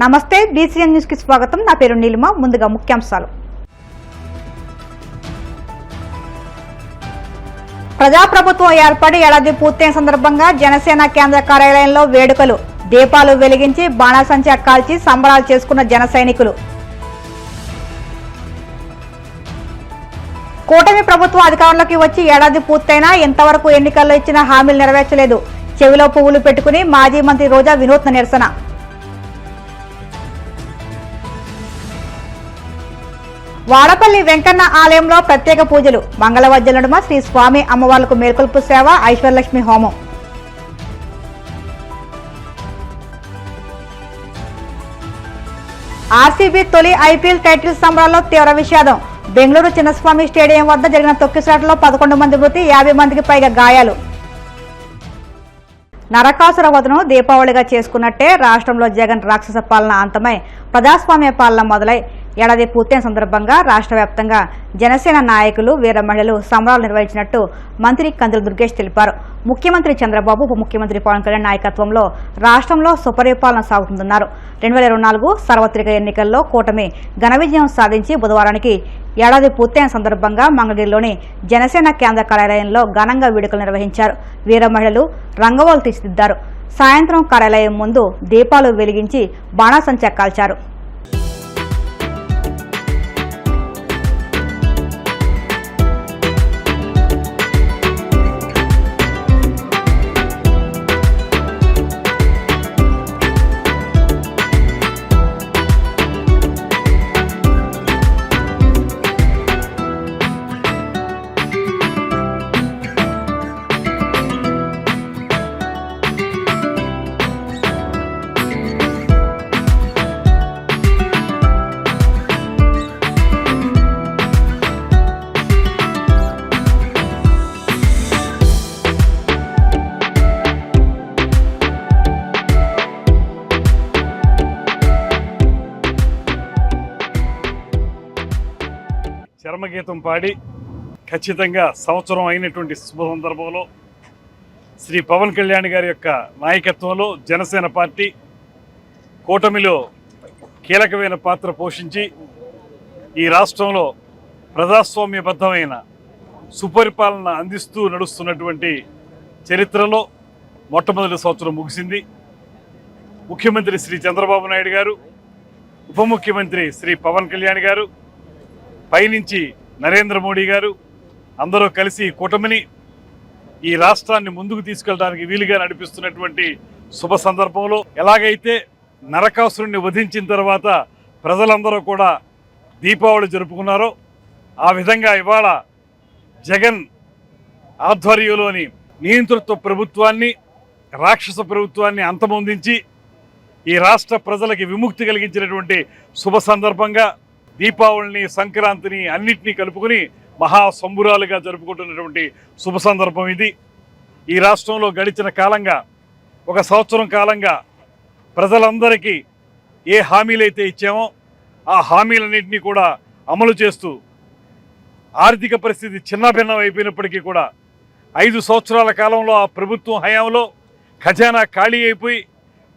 నమస్తే BCN news కి స్వాగతం. నా పేరు నీలిమ. ముందుగా ముఖ్యాంశాలు. ప్రజాప్రభుత్వం ఏర్పడి ఏడాది పూర్తయిన సందర్భంగా జనసేన కేంద్ర కార్యాలయంలో వేడుకలు. దీపాలు వెలిగించి బాణాసంచా కాల్చి సంబరాలు చేసుకున్న జన సైనికులు. కూటమి ప్రభుత్వం అధికారంలోకి వచ్చి ఏడాది పూర్తయినా ఇంతవరకు ఎన్నికల్లో ఇచ్చిన హామీలు నెరవేర్చలేదు. చెవిలో పువ్వులు పెట్టుకుని మాజీ మంత్రి రోజా వినూత్న నిరసన. వాడపల్లి వెంకన్న ఆలయంలో ప్రత్యేక పూజలు. మంగళవాద్యాల నడుమ శ్రీ స్వామి అమ్మవార్లకు మేల్కొల్పు సేవ, ఐశ్వర్యలక్ష్మి హోమం. ఆర్సీబీ తొలి ఐపీఎల్ టైటిల్ సంబరాల్లో తీవ్ర విషాదం. బెంగళూరు చిన్నస్వామి స్టేడియం వద్ద జరిగిన తొక్కిసలాటలో 11 మంది మృతి, 50 మందికి పైగా గాయాలు. నరకాసుర వధను దీపావళిగా చేసుకున్నట్టే రాష్ట్రంలో జగన్ రాక్షస పాలన అంతమై ప్రజాస్వామ్య పాలన మొదలై ఏడాది పూర్తయిన సందర్భంగా రాష్ట్ర వ్యాప్తంగా జనసేన నాయకులు, వీర మహిళలు సంబరాలు నిర్వహించినట్టు మంత్రి కందుల దుర్గేష్ తెలిపారు. ముఖ్యమంత్రి చంద్రబాబు, ఉప ముఖ్యమంత్రి పవన్ కళ్యాణ్ నాయకత్వంలో రాష్ట్రంలో సుపరిపాలన సాగుతుందన్నారు. 2024 సార్వత్రిక ఎన్నికల్లో కూటమి ఘన విజయం సాధించి బుధవారానికి ఏడాది పూర్తయిన సందర్భంగా మంగళగిరిలోని జనసేన కేంద్ర కార్యాలయంలో ఘనంగా వేడుకలు నిర్వహించారు. వీర మహిళలు రంగవల్లు తీర్చిదిద్దారు. సాయంత్రం కార్యాలయం ముందు దీపాలు వెలిగించి బాణాసంచా కాల్చారు. చర్మగీతం పాడి ఖచ్చితంగా సంవత్సరం అయినటువంటి శుభ సందర్భంలో శ్రీ పవన్ కళ్యాణ్ గారి యొక్క నాయకత్వంలో జనసేన పార్టీ కూటమిలో కీలకమైన పాత్ర పోషించి ఈ రాష్ట్రంలో ప్రజాస్వామ్యబద్ధమైన సుపరిపాలన అందిస్తూ నడుస్తున్నటువంటి చరిత్రలో మొట్టమొదటి సంవత్సరం ముగిసింది. ముఖ్యమంత్రి శ్రీ చంద్రబాబు నాయుడు గారు, ఉప ముఖ్యమంత్రి శ్రీ పవన్ కళ్యాణ్ గారు, పైనుంచి నరేంద్ర మోడీ గారు అందరూ కలిసి కూటమిని ఈ రాష్ట్రాన్ని ముందుకు తీసుకెళ్ళడానికి వీలుగా నడిపిస్తున్నటువంటి శుభ సందర్భంలో ఎలాగైతే నరకాసురుణ్ణి వధించిన తర్వాత ప్రజలందరూ కూడా దీపావళి జరుపుకున్నారో ఆ విధంగా ఇవాళ జగన్ ఆధ్వర్యంలోని నియంతృత్వ ప్రభుత్వాన్ని, రాక్షస ప్రభుత్వాన్ని అంతమొందించి ఈ రాష్ట్ర ప్రజలకి విముక్తి కలిగించినటువంటి శుభ సందర్భంగా దీపావళిని, సంక్రాంతిని అన్నింటినీ కలుపుకొని మహా సంబురాలుగా జరుపుకుంటున్నటువంటి శుభ సందర్భం ఇది. ఈ రాష్ట్రంలో గడిచిన కాలంగా ఒక సంవత్సరం కాలంగా ప్రజలందరికీ ఏ హామీలైతే ఇచ్చామో ఆ హామీలన్నింటినీ కూడా అమలు చేస్తూ ఆర్థిక పరిస్థితి చిన్నభిన్నం అయిపోయినప్పటికీ కూడా 5 సంవత్సరాల కాలంలో ఆ ప్రభుత్వం హయాంలో ఖజానా ఖాళీ అయిపోయి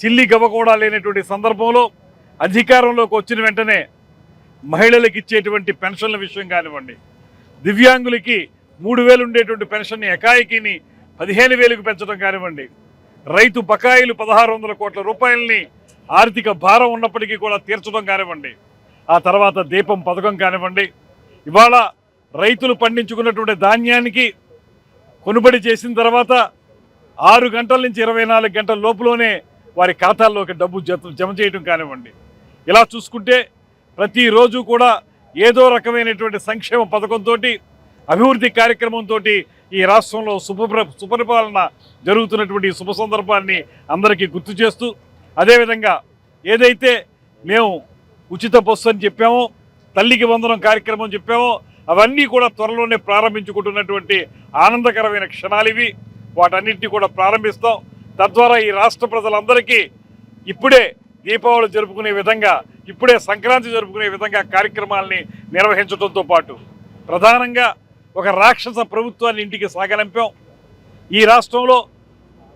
చిల్లి గవ్వ కూడా లేనటువంటి సందర్భంలో అధికారంలోకి వచ్చిన వెంటనే మహిళలకు ఇచ్చేటువంటి పెన్షన్ల విషయం కానివ్వండి, దివ్యాంగులకి 3,000 ఉండేటువంటి పెన్షన్ని ఎకాయికిని 15,000కు పెంచడం కానివ్వండి, రైతు బకాయిలు 1,600 కోట్ల రూపాయలని ఆర్థిక భారం ఉన్నప్పటికీ కూడా తీర్చడం కానివ్వండి, ఆ తర్వాత దీపం పథకం కానివ్వండి, ఇవాళ రైతులు పండించుకున్నటువంటి ధాన్యానికి కొనుబడి చేసిన తర్వాత 6 గంటల నుంచి 24 గంటల లోపులోనే వారి ఖాతాల్లోకి డబ్బు జమ చేయడం కానివ్వండి, ఇలా చూసుకుంటే ప్రతిరోజు కూడా ఏదో రకమైనటువంటి సంక్షేమ పథకంతో, అభివృద్ధి కార్యక్రమంతో ఈ రాష్ట్రంలో సుపరిపాలన జరుగుతున్నటువంటి శుభ సందర్భాన్ని అందరికీ గుర్తు చేస్తూ, అదేవిధంగా ఏదైతే మేము ఉచిత బస్సు అని చెప్పామో, తల్లికి వందనం కార్యక్రమం చెప్పామో అవన్నీ కూడా త్వరలోనే ప్రారంభించుకుంటున్నటువంటి ఆనందకరమైన క్షణాలు ఇవి. వాటన్నింటినీ కూడా ప్రారంభిస్తాం. తద్వారా ఈ రాష్ట్ర ప్రజలందరికీ ఇప్పుడే దీపావళి జరుపుకునే విధంగా, ఇప్పుడే సంక్రాంతి జరుపుకునే విధంగా కార్యక్రమాలని నిర్వహించడంతో పాటు ప్రధానంగా ఒక రాక్షస ప్రభుత్వాన్ని ఇంటికి సాగనంపాం. ఈ రాష్ట్రంలో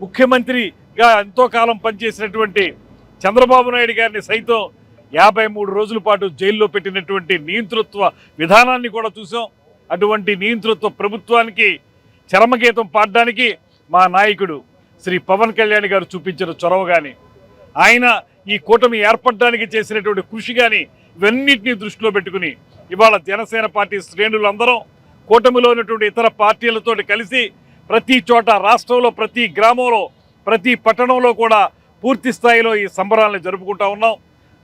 ముఖ్యమంత్రిగా ఎంతో కాలం పనిచేసినటువంటి చంద్రబాబు నాయుడు గారిని సైతం 53 రోజుల పాటు జైల్లో పెట్టినటువంటి నియంతృత్వ విధానాన్ని కూడా చూసాం. అటువంటి నియంతృత్వ ప్రభుత్వానికి చరమగీతం పాడడానికి మా నాయకుడు శ్రీ పవన్ కళ్యాణ్ గారు చూపించిన చొరవ కానీ, ఆయన ఈ కూటమి ఏర్పడడానికి చేసినటువంటి కృషి కానీ, ఇవన్నింటినీ దృష్టిలో పెట్టుకుని ఇవాళ జనసేన పార్టీ శ్రేణులందరం కూటమిలో ఉన్నటువంటి ఇతర పార్టీలతో కలిసి ప్రతి చోట రాష్ట్రంలో ప్రతి గ్రామంలో ప్రతి పట్టణంలో కూడా పూర్తి స్థాయిలో ఈ సంబరాలను జరుపుకుంటా ఉన్నాం.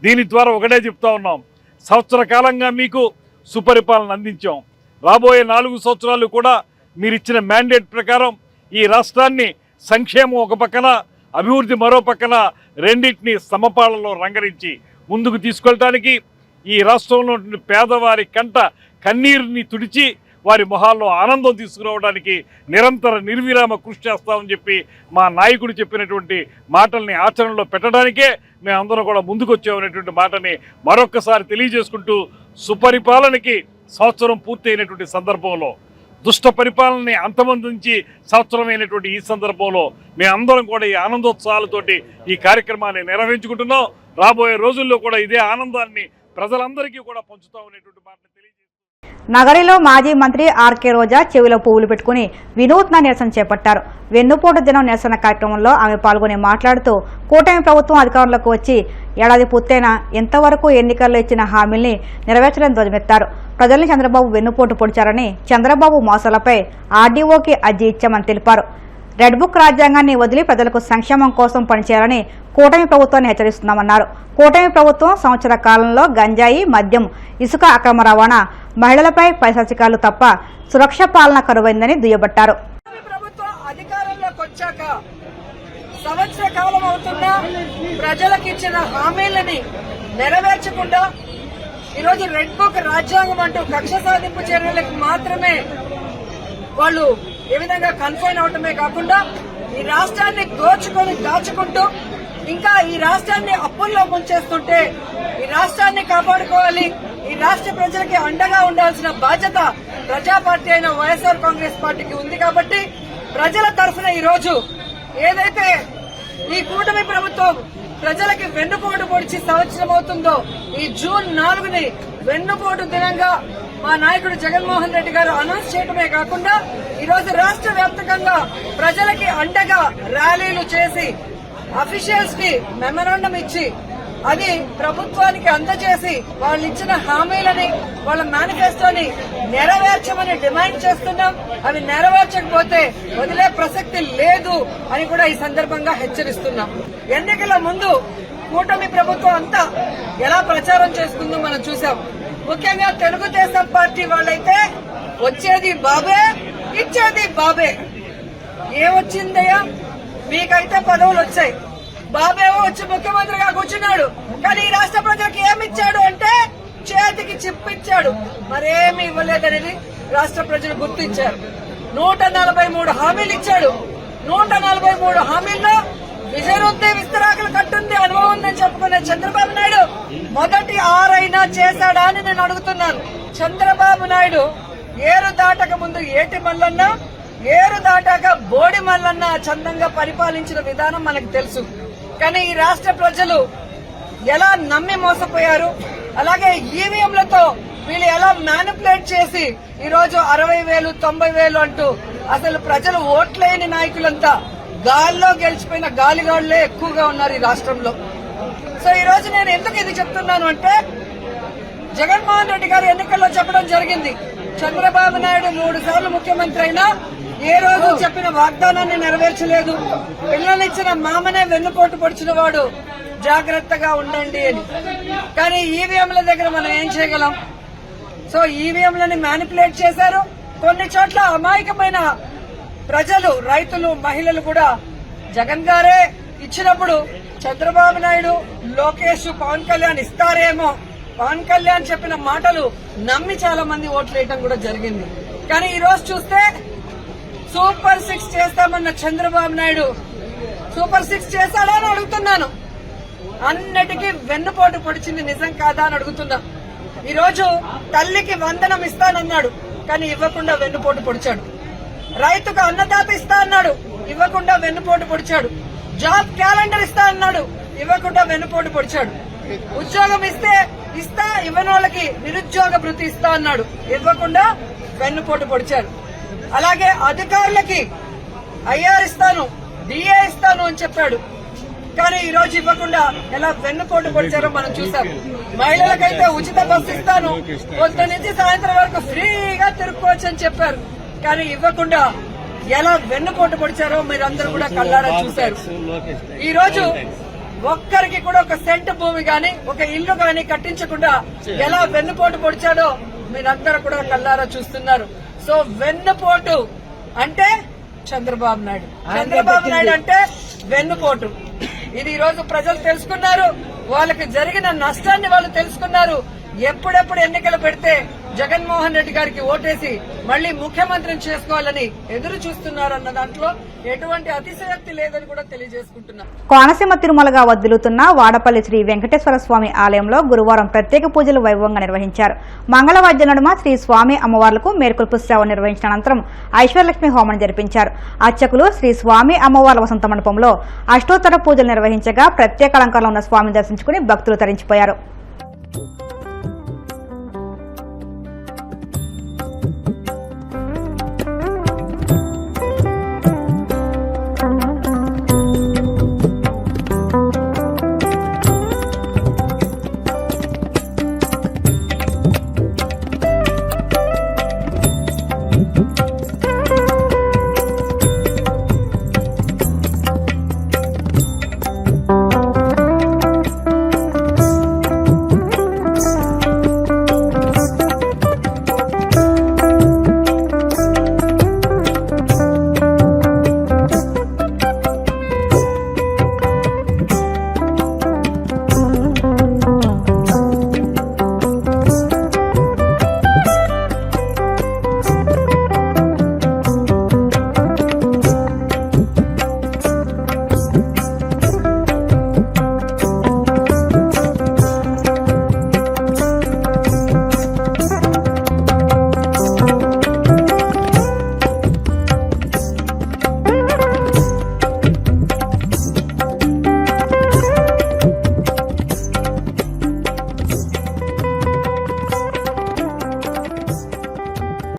దీని ద్వారా ఒకటే చెప్తా ఉన్నాం, సంవత్సర కాలంగా మీకు సుపరిపాలన అందించాం. రాబోయే 4 సంవత్సరాలు కూడా మీరు ఇచ్చిన మ్యాండేట్ ప్రకారం ఈ రాష్ట్రాన్ని సంక్షేమం ఒక పక్కన, అభివృద్ధి మరో పక్కన రెండింటినీ సమపాలలో రంగరించి ముందుకు తీసుకెళ్ళటానికి ఈ రాష్ట్రంలో పేదవారి కంట కన్నీరుని తుడిచి వారి మొహాల్లో ఆనందం తీసుకురావడానికి నిరంతర నిర్విరామ కృషి చేస్తామని చెప్పి మా నాయకుడు చెప్పినటువంటి మాటల్ని ఆచరణలో పెట్టడానికే మేమందరం కూడా ముందుకు వచ్చామనేటువంటి మాటని మరొక్కసారి తెలియజేసుకుంటూ, సుపరిపాలనకి సంవత్సరం పూర్తయినటువంటి సందర్భంలో, దుష్ట పరిపాలనని అంతమందించి సంవత్సరమైనటువంటి ఈ సందర్భంలో మేమందరం కూడా ఈ ఆనందోత్సాహాలతోటి ఈ కార్యక్రమాన్ని నిర్వహించుకుంటున్నాం. రాబోయే రోజుల్లో కూడా ఇదే ఆనందాన్ని ప్రజలందరికీ కూడా పంచుతామనేటువంటి మాటను తెలియజేస్తాం. నగరిలో మాజీ మంత్రి ఆర్కే రోజా చెవిలో పువ్వులు పెట్టుకుని వినూత్న నిరసన చేపట్టారు. వెన్నుపోటు దినం నిరసన కార్యక్రమంలో ఆమె పాల్గొని మాట్లాడుతూ, కూటమి ప్రభుత్వం అధికారంలోకి వచ్చి ఏడాది పూర్తయినా ఎంతవరకు ఎన్నికల్లో ఇచ్చిన హామీల్ని నెరవేర్చడం ధ్వజమెత్తారు. ప్రజల్ని చంద్రబాబు వెన్నుపోటు పొడిచారని, చంద్రబాబు మోసాలపై ఆర్డీఓకి అర్జీ ఇచ్చామని తెలిపారు. రెడ్ బుక్ రాజ్యాంగాన్ని వదిలి ప్రజలకు సంక్షేమం కోసం పనిచేయాలని కూటమి ప్రభుత్వాన్ని హెచ్చరిస్తున్నామన్నారు. కూటమి ప్రభుత్వం సంవత్సర కాలంలో గంజాయి, మద్యం, ఇసుక అక్రమ రవాణా, మహిళలపై పైశాచికాలు తప్ప సురక్ష పాలన కరువైందని దుయ్యబట్టారు. ప్రభుత్వం అధికారంలోకి వచ్చాక సంవత్సర కాలం అవుతున్నా ప్రజలకు ఇచ్చిన హామీలని నెరవేర్చకుండా ఈరోజు రెడ్ బుక్ రాజ్యాంగం అంటూ కక్ష సాధింపు చర్యలకు మాత్రమే వాళ్ళు ఏ విధంగా కన్ఫైన్ అవటమే కాకుండా ఈ రాష్ట్రాన్ని దాచుకుంటూ ఇంకా ఈ రాష్ట్రాన్ని అప్పుల్లో ముంచేస్తుంటే ఈ రాష్ట్రాన్ని కాపాడుకోవాలి, ఈ రాష్ట్ర ప్రజలకి అండగా ఉండాల్సిన బాధ్యత ప్రజా పార్టీ అయిన వైఎస్ఆర్ కాంగ్రెస్ పార్టీకి ఉంది. కాబట్టి ప్రజల తరఫున ఈ రోజు ఏదైతే ఈ కూటమి ప్రభుత్వం ప్రజలకి వెన్నుపోటు పొడిచి సంవత్సరం అవుతుందో, ఈ జూన్ 4ని వెన్నుపోటు దినంగా మా నాయకుడు జగన్మోహన్ రెడ్డి గారు అనౌన్స్ చేయడమే కాకుండా ఈరోజు రాష్ట్ర వ్యాప్తంగా ప్రజలకి అండగా ర్యాలీలు చేసి అఫీషియల్స్ కి మెమరాండం ఇచ్చి అది ప్రభుత్వానికి అందజేసి వాళ్ళు ఇచ్చిన హామీలని, వాళ్ళ మేనిఫెస్టోని నెరవేర్చమని డిమాండ్ చేస్తున్నాం. అవి నెరవేర్చకపోతే వదిలే ప్రసక్తి లేదు అని కూడా ఈ సందర్భంగా హెచ్చరిస్తున్నాం. ఎన్నికల ముందు కూటమి ప్రభుత్వం అంతా ఎలా ప్రచారం చేసుకుందో మనం చూసాం. ముఖ్యంగా తెలుగుదేశం పార్టీ వాళ్ళైతే వచ్చేది బాబే, ఇచ్చేది బాబే. ఏమొచ్చిందయ్యా, మీకైతే పదవులు వచ్చాయి, బాబేమో వచ్చి ముఖ్యమంత్రిగా కూర్చున్నాడు. కానీ ఈ రాష్ట్ర ప్రజలకు ఏమిచ్చాడు అంటే చేతికి చిప్పిచ్చాడు, మరేమి ఇవ్వలేదనేది రాష్ట్ర ప్రజలు గుర్తించారు. 143 హామీలు ఇచ్చాడు. 143 హామీల్లో విజయరుద్దే విస్తరాకులు కట్టుంది అనుభవం ఉందని చెప్పుకునే చంద్రబాబు నాయుడు మొదటి 6 అయినా చేశాడా అని నేను అడుగుతున్నాను. చంద్రబాబు నాయుడు ఏరు దాటక ముందు ఏటి మల్లన్న, ఏరు దాటాక బోడి మల్లన్న చందంగా పరిపాలించిన విధానం మనకు తెలుసు. కానీ ఈ రాష్ట్ర ప్రజలు ఎలా నమ్మి మోసపోయారు, అలాగే ఈవీఎంలతో వీళ్ళు ఎలా మ్యానిపులేట్ చేసి ఈరోజు 60,000, 90,000 అంటూ అసలు ప్రజలు ఓట్లేని నాయకులంతా గాల్లో గెలిచిపోయిన గాలిగాళ్లే ఎక్కువగా ఉన్నారు ఈ రాష్ట్రంలో. సో ఈ రోజు నేను ఎందుకు ఇది చెప్తున్నాను అంటే, జగన్మోహన్ రెడ్డి గారు ఎన్నికల్లో చెప్పడం జరిగింది, చంద్రబాబు నాయుడు 3 సార్లు ముఖ్యమంత్రి అయినా ఏ రోజు చెప్పిన వాగ్దానాన్ని నెరవేర్చలేదు, పిల్లలిచ్చిన మామనే వెన్నుపోటు పొడిచిన వాడు, జాగ్రత్తగా ఉండండి అని. కానీ ఈవీఎంల దగ్గర మనం ఏం చేయగలం? సో ఈవీఎంలని మ్యానిపులేట్ చేశారు. కొన్ని చోట్ల అమాయకమైన ప్రజలు, రైతులు, మహిళలు కూడా జగన్ గారే ఇచ్చినప్పుడు చంద్రబాబు నాయుడు, లోకేష్, పవన్ కళ్యాణ్ ఇస్తారేమో, పవన్ కళ్యాణ్ చెప్పిన మాటలు నమ్మి చాలా మంది ఓట్లు వేయడం కూడా జరిగింది. కానీ ఈ రోజు చూస్తే సూపర్ 6 చేస్తామన్న చంద్రబాబు నాయుడు సూపర్ 6 చేశాడా అని అడుగుతున్నాను. అన్నిటికీ వెన్నుపోటు పొడిచింది నిజం కాదా అని అడుగుతున్నా. ఈ రోజు తల్లికి వందనం ఇస్తానన్నాడు, కానీ ఇవ్వకుండా వెన్నుపోటు పొడిచాడు. రైతుకు అన్నదాత ఇస్తా అన్నాడు, ఇవ్వకుండా వెన్నుపోటు పొడిచాడు. జాబ్ క్యాలెండర్ ఇస్తా అన్నాడు, ఇవ్వకుండా వెన్నుపోటు పొడిచాడు. ఉద్యోగం ఇస్తా ఇవ్వని వాళ్ళకి నిరుద్యోగ భృతి ఇస్తా అన్నాడు, ఇవ్వకుండా వెన్నుపోటు పొడిచాడు. అలాగే అధికారులకి ఐఆర్ ఇస్తాను, డిఏ ఇస్తాను అని చెప్పాడు, కానీ ఈ రోజు ఇవ్వకుండా ఎలా వెన్నుపోటు పొడిచారో మనం చూసాం. మహిళలకైతే ఉచిత బస్సు ఇస్తాను, పొద్దు నుంచి సాయంత్రం వరకు ఫ్రీగా తిరుక్కోవచ్చు అని చెప్పారు, కానీ ఇవ్వకుండా ఎలా వెన్నుపోటు పొడిచారో మీరందరూ కూడా కళ్ళారా చూశారు. ఈ రోజు ఒక్కరికి కూడా ఒక సెంటు భూమి గాని ఒక ఇల్లు గాని కట్టించకుండా ఎలా వెన్నుపోటు పొడిచాడో మీరందరూ కూడా కళ్ళారా చూస్తున్నారు. సో వెన్నుపోటు అంటే చంద్రబాబు నాయుడు అంటే వెన్నుపోటు. ఇది ఈ రోజు ప్రజలు తెలుసుకున్నారు, వాళ్ళకి జరిగిన నష్టాన్ని వాళ్ళు తెలుసుకున్నారు. ఎప్పుడెప్పుడు ఎన్నికలు పెడితే జగన్మోహన్ రెడ్డి గారికి ఓటేసి మళ్లీ ముఖ్యమంత్రిని చేసుకోవాలని ఎదురు చూస్తున్నారన్న దాంట్లో ఎటువంటి అతిశయోక్తి లేదని కూడా తెలియజేసుకుంటున్నారు. కోనసీమ తిరుమలగా వర్ధిల్లుతున్న వాడపల్లి శ్రీ వెంకటేశ్వర స్వామి ఆలయంలో గురువారం ప్రత్యేక పూజలు వైభవంగా నిర్వహించారు. మంగళవాద్య నడుమ శ్రీ స్వామి అమ్మవార్లకు మేల్కొల్పు సేవ నిర్వహించిన అనంతరం ఐశ్వర్యలక్ష్మి హోమం జరిపించారు. అర్చకులు శ్రీ స్వామి అమ్మవార్ల వసంత మండపంలో అష్టోత్తర పూజలు నిర్వహించగా ప్రత్యేక అలంకారంలో ఉన్న స్వామిని దర్శించుకుని భక్తులు తరించిపోయారు.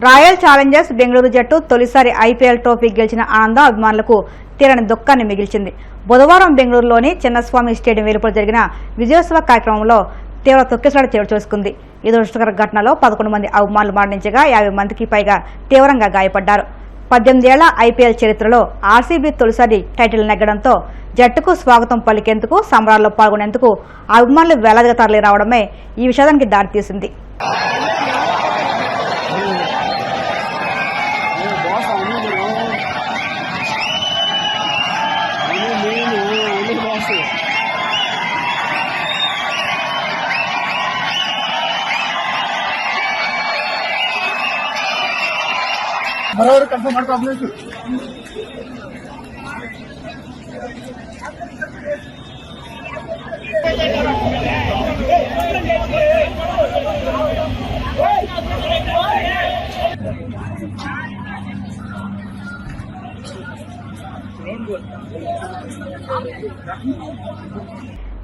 రాయల్ ఛాలెంజర్స్ బెంగళూరు జట్టు తొలిసారి ఐపీఎల్ ట్రోఫీ గెలిచిన ఆనందం అభిమానులకు తీరని దుఃఖాన్ని మిగిల్చింది. బుధవారం బెంగళూరులోని చిన్నస్వామి స్టేడియం వెలుపల జరిగిన విజయోత్సవ కార్యక్రమంలో తీవ్ర తొక్కిసలాట చోటు చేసుకుంది. ఈ దురదృష్టకర ఘటనలో 11 మంది అభిమానులు మరణించగా 50 మందికి పైగా తీవ్రంగా గాయపడ్డారు. 18 ఏళ్ల ఐపీఎల్ చరిత్రలో ఆర్సీబీ తొలిసారి టైటిల్ నెగ్గడంతో జట్టుకు స్వాగతం పలికేందుకు సంబరాల్లో పాల్గొనేందుకు అభిమానులు వేలాదిగా తరలి రావడమే ఈ విషాదానికి దారితీసింది.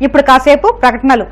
ఇప్పుడు కాసేపు ప్రకటనలు.